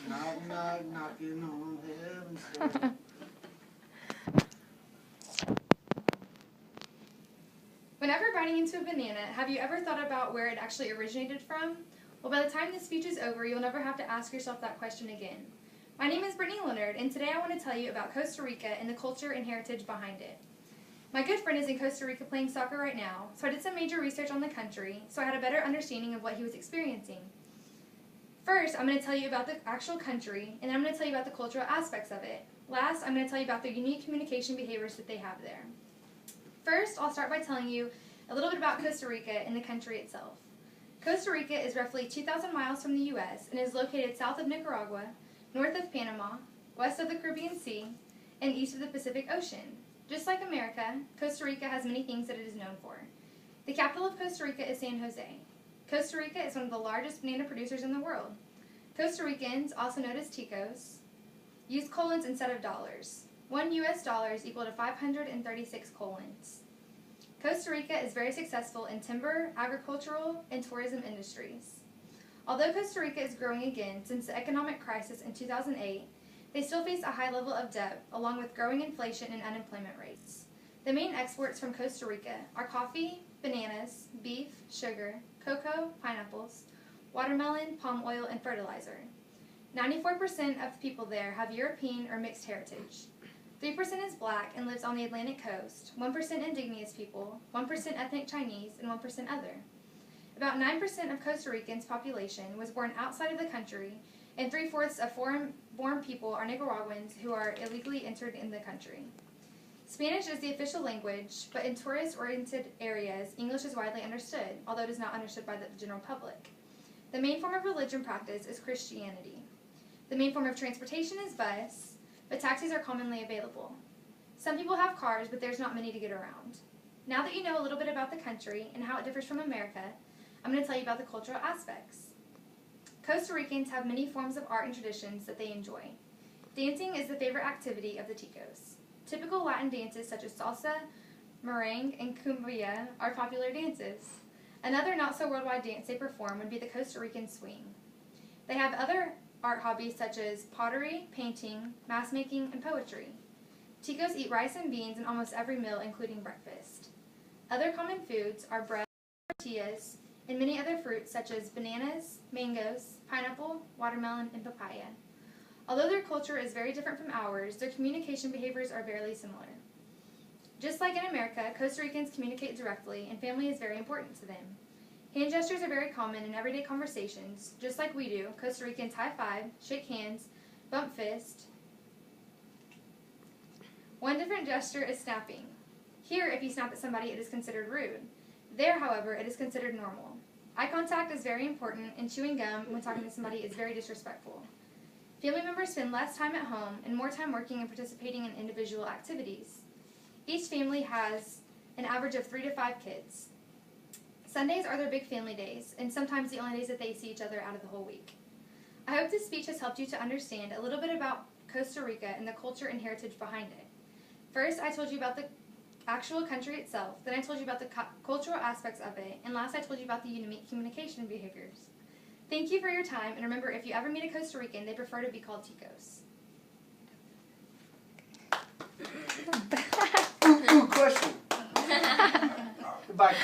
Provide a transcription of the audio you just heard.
Knock, knock, knocking on heaven's door. Whenever biting into a banana, have you ever thought about where it actually originated from? Well, by the time this speech is over, you'll never have to ask yourself that question again. My name is Brittany Leonard, and today I want to tell you about Costa Rica and the culture and heritage behind it. My good friend is in Costa Rica playing soccer right now, so I did some major research on the country, so I had a better understanding of what he was experiencing. First, I'm going to tell you about the actual country, and then I'm going to tell you about the cultural aspects of it. Last, I'm going to tell you about the unique communication behaviors that they have there. First, I'll start by telling you a little bit about Costa Rica and the country itself. Costa Rica is roughly 2,000 miles from the U.S. and is located south of Nicaragua, north of Panama, west of the Caribbean Sea, and east of the Pacific Ocean. Just like America, Costa Rica has many things that it is known for. The capital of Costa Rica is San Jose. Costa Rica is one of the largest banana producers in the world. Costa Ricans, also known as Ticos, use colons instead of dollars. 1 U.S. dollar is equal to 536 colons. Costa Rica is very successful in timber, agricultural, and tourism industries. Although Costa Rica is growing again since the economic crisis in 2008, they still face a high level of debt along with growing inflation and unemployment rates. The main exports from Costa Rica are coffee, bananas, beef, sugar, cocoa, pineapples, watermelon, palm oil, and fertilizer. 94% of people there have European or mixed heritage. 3% is black and lives on the Atlantic coast, 1% indigenous people, 1% ethnic Chinese, and 1% other. About 9% of Costa Rican's population was born outside of the country, and 3/4 of foreign-born people are Nicaraguans who are illegally entered in the country. Spanish is the official language, but in tourist-oriented areas, English is widely understood, although it is not understood by the general public. The main form of religion practiced is Christianity. The main form of transportation is bus, but taxis are commonly available. Some people have cars, but there's not many to get around. Now that you know a little bit about the country and how it differs from America, I'm going to tell you about the cultural aspects. Costa Ricans have many forms of art and traditions that they enjoy. Dancing is the favorite activity of the Ticos. Typical Latin dances such as salsa, merengue, and cumbia are popular dances. Another not-so-worldwide dance they perform would be the Costa Rican swing. They have other art hobbies such as pottery, painting, mask making, and poetry. Ticos eat rice and beans in almost every meal, including breakfast. Other common foods are bread, tortillas, and many other fruits such as bananas, mangoes, pineapple, watermelon, and papaya. Although their culture is very different from ours, their communication behaviors are very similar. Just like in America, Costa Ricans communicate directly, and family is very important to them. Hand gestures are very common in everyday conversations. Just like we do, Costa Ricans high-five, shake hands, bump fist. One different gesture is snapping. Here, if you snap at somebody, it is considered rude. There, however, it is considered normal. Eye contact is very important, and chewing gum when talking to somebody is very disrespectful. Family members spend less time at home and more time working and participating in individual activities. Each family has an average of 3 to 5 kids. Sundays are their big family days, and sometimes the only days that they see each other out of the whole week. I hope this speech has helped you to understand a little bit about Costa Rica and the culture and heritage behind it. First, I told you about the actual country itself, then I told you about the cultural aspects of it, and last I told you about the unique communication behaviors. Thank you for your time, and remember, if you ever meet a Costa Rican, they prefer to be called Ticos. Ooh, question. Goodbye.